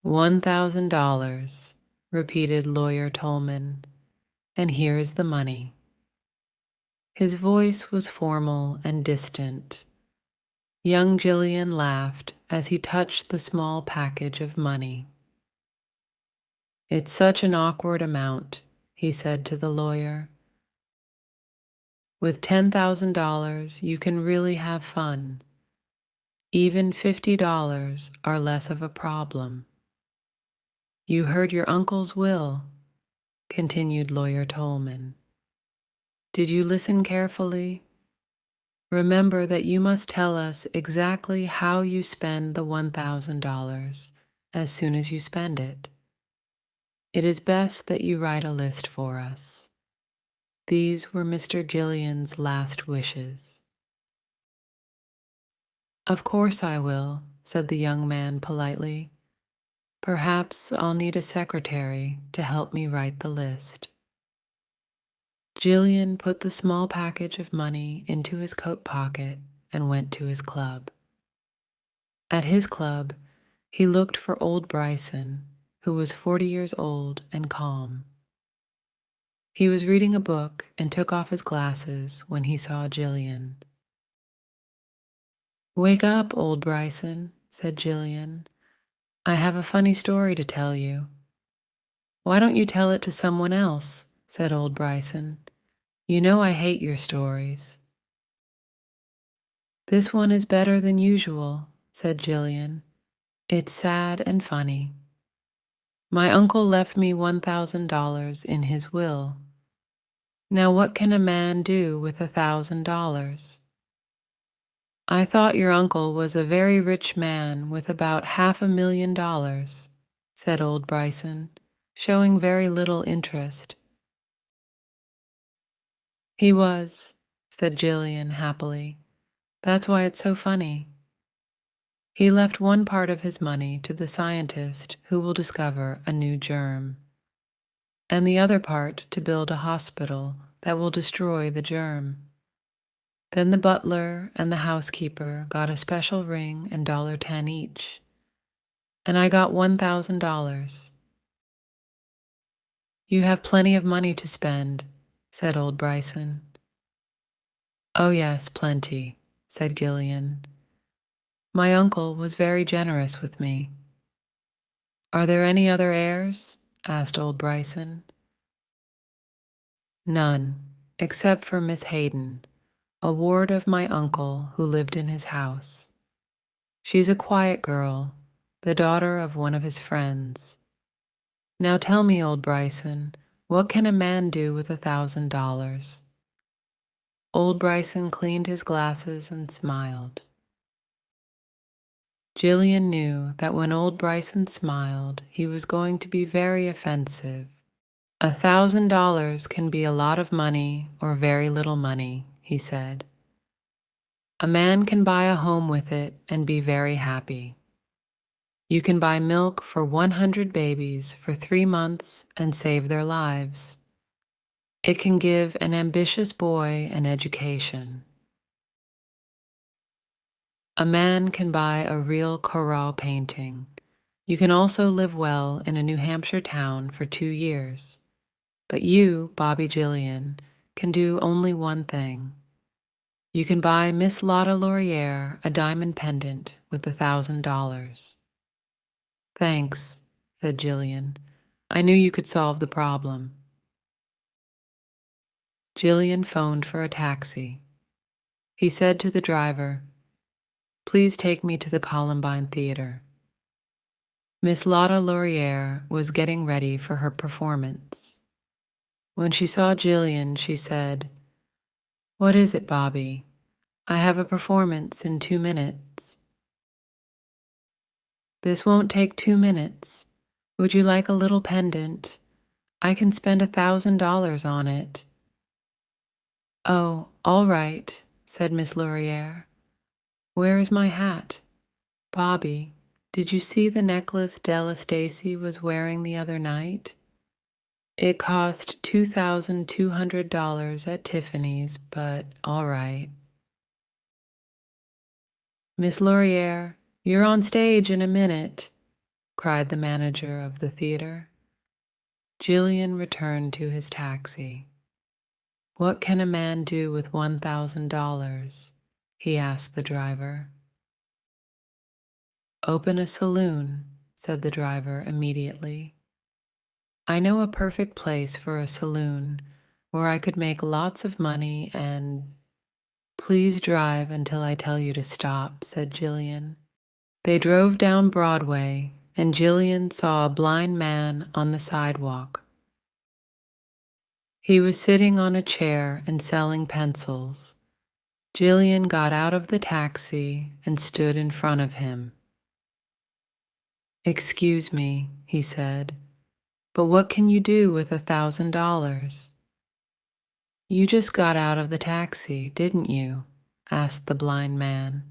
$1,000, repeated Lawyer Tolman, and here is the money. His voice was formal and distant. Young Jillian laughed as he touched the small package of money. It's such an awkward amount, he said to the lawyer. With $10,000, you can really have fun. Even $50 are less of a problem. You heard your uncle's will, continued Lawyer Tolman. Did you listen carefully? Remember that you must tell us exactly how you spend the $1,000 as soon as you spend it. It is best that you write a list for us. These were Mr. Jillian's last wishes. Of course I will, said the young man politely. Perhaps I'll need a secretary to help me write the list. Jillian put the small package of money into his coat pocket and went to his club. At his club, he looked for old Bryson, who was 40 years old and calm. He was reading a book and took off his glasses when he saw Jillian. Wake up, old Bryson, said Jillian. I have a funny story to tell you. Why don't you tell it to someone else, said old Bryson. You know I hate your stories. This one is better than usual, said Jillian. It's sad and funny. My uncle left me $1,000 in his will. Now what can a man do with $1,000? I thought your uncle was a very rich man with about $500,000, said old Bryson, showing very little interest. He was, said Jillian happily. That's why it's so funny. He left one part of his money to the scientist who will discover a new germ, and the other part to build a hospital that will destroy the germ. Then the butler and the housekeeper got a special ring and $10 each, and I got $1,000. You have plenty of money to spend, said old Bryson. Oh yes, plenty, said Jillian. My uncle was very generous with me. Are there any other heirs? Asked old Bryson. None, except for Miss Hayden, a ward of my uncle who lived in his house. She's a quiet girl, the daughter of one of his friends. Now tell me, old Bryson, what can a man do with $1,000? Old Bryson cleaned his glasses and smiled. Jillian knew that when old Bryson smiled, he was going to be very offensive. $1,000 can be a lot of money or very little money, he said. A man can buy a home with it and be very happy. You can buy milk for 100 babies for 3 months and save their lives. It can give an ambitious boy an education. A man can buy a real Corot painting. You can also live well in a New Hampshire town for 2 years. But you, Bobby Jillian, can do only one thing. You can buy Miss Lotta Laurier a diamond pendant with $1,000. Thanks, said Jillian. I knew you could solve the problem. Jillian phoned for a taxi. He said to the driver, Please take me to the Columbine Theater. Miss Lotta Laurier was getting ready for her performance. When she saw Jillian, she said, What is it, Bobby? I have a performance in 2 minutes. This won't take 2 minutes. Would you like a little pendant? I can spend $1,000 on it. Oh, all right, said Miss Laurier. Where is my hat? Bobby, did you see the necklace Della Stacy was wearing the other night? It cost $2,200 at Tiffany's, but all right. Miss Laurier, you're on stage in a minute. cried the manager of the theater. Jillian returned to his taxi. What can a man do with $1,000? He asked the driver. Open a saloon, said the driver immediately. I know a perfect place for a saloon where I could make lots of money and... Please drive until I tell you to stop, said Jillian. They drove down Broadway, and Jillian saw a blind man on the sidewalk. He was sitting on a chair and selling pencils. Jillian got out of the taxi and stood in front of him. Excuse me, he said, but what can you do with $1,000? You just got out of the taxi, didn't you? Asked the blind man.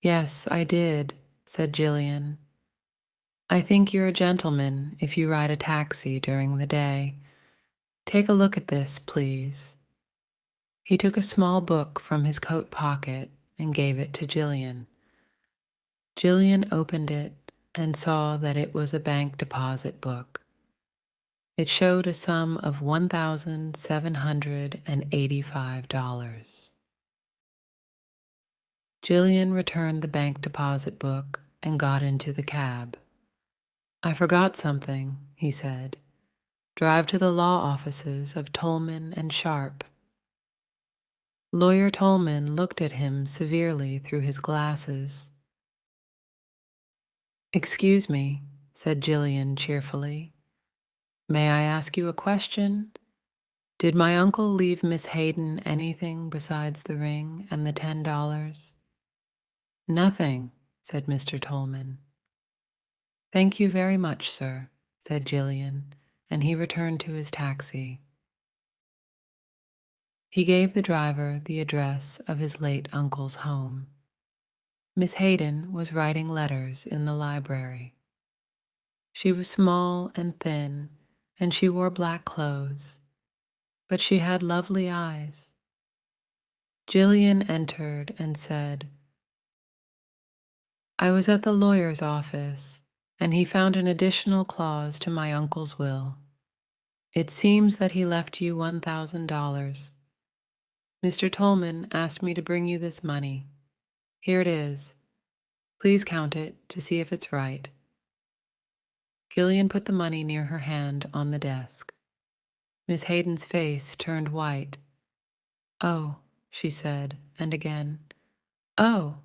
Yes, I did, said Jillian. I think you're a gentleman if you ride a taxi during the day. Take a look at this, please. He took a small book from his coat pocket and gave it to Jillian. Jillian opened it and saw that it was a bank deposit book. It showed a sum of $1,785. Jillian returned the bank deposit book and got into the cab. I forgot something, he said. Drive to the law offices of Tolman and Sharp. Lawyer Tolman looked at him severely through his glasses. Excuse me, said Jillian cheerfully. May I ask you a question? Did my uncle leave Miss Hayden anything besides the ring and the $10? Nothing, said Mr. Tolman. Thank you very much, sir, said Jillian, and he returned to his taxi. He gave the driver the address of his late uncle's home. Miss Hayden was writing letters in the library. She was small and thin, and she wore black clothes, but she had lovely eyes. Jillian entered and said, I was at the lawyer's office, and he found an additional clause to my uncle's will. It seems that he left you $1,000. Mr. Tolman asked me to bring you this money. Here it is. Please count it to see if it's right. Jillian put the money near her hand on the desk. Miss Hayden's face turned white. Oh, she said, and again, oh.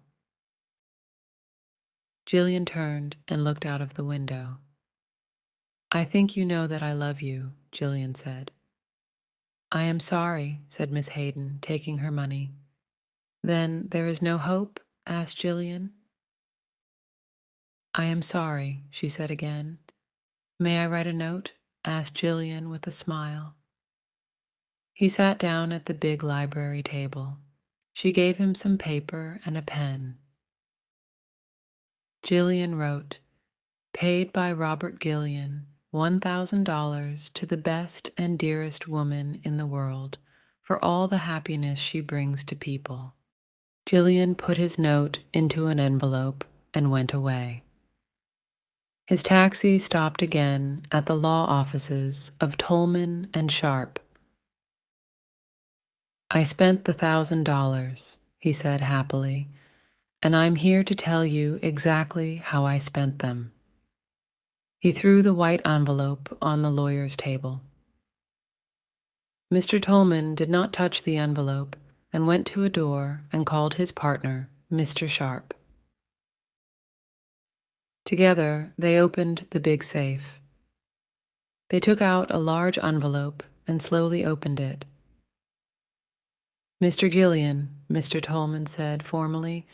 Jillian turned and looked out of the window. I think you know that I love you, Jillian said. I am sorry, said Miss Hayden, taking her money. Then there is no hope? Asked Jillian. I am sorry, she said again. May I write a note? Asked Jillian with a smile. He sat down at the big library table. She gave him some paper and a pen. Jillian wrote, Paid by Robert Gillian, $1,000 to the best and dearest woman in the world for all the happiness she brings to people. Jillian put his note into an envelope and went away. His taxi stopped again at the law offices of Tolman and Sharp. I spent the $1,000, he said happily, and I'm here to tell you exactly how I spent them. He threw the white envelope on the lawyer's table. Mr. Tolman did not touch the envelope and went to a door and called his partner, Mr. Sharp. Together, they opened the big safe. They took out a large envelope and slowly opened it. Mr. Gillian, Mr. Tolman said formally,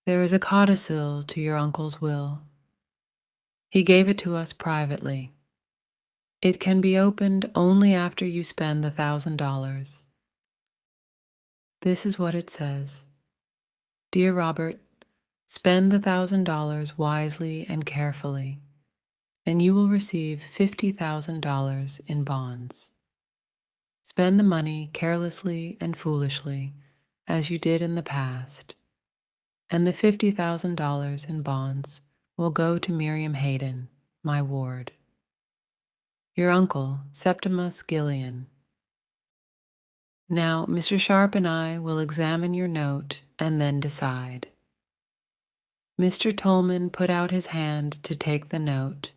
there is a codicil to your uncle's will. He gave it to us privately. It can be opened only after you spend the $1,000. This is what it says. Dear Robert, spend the $1,000 wisely and carefully, and you will receive $50,000 in bonds. Spend the money carelessly and foolishly, as you did in the past, and the $50,000 in bonds will go to Miriam Hayden, my ward. Your uncle, Septimus Gillian. Now, Mr. Sharp and I will examine your note and then decide. Mr. Tolman put out his hand to take the note,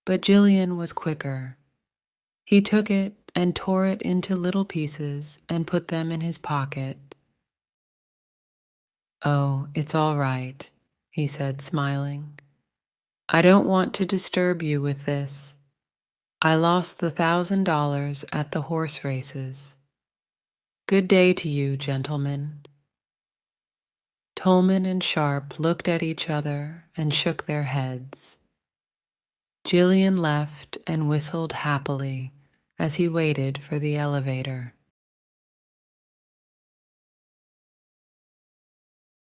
but Jillian was quicker. He took it and tore it into little pieces and put them in his pocket. "Oh, it's all right," he said, smiling. "I don't want to disturb you with this. I lost the $1,000 at the horse races. Good day to you, gentlemen." Tolman and Sharp looked at each other and shook their heads. Jillian left and whistled happily as he waited for the elevator.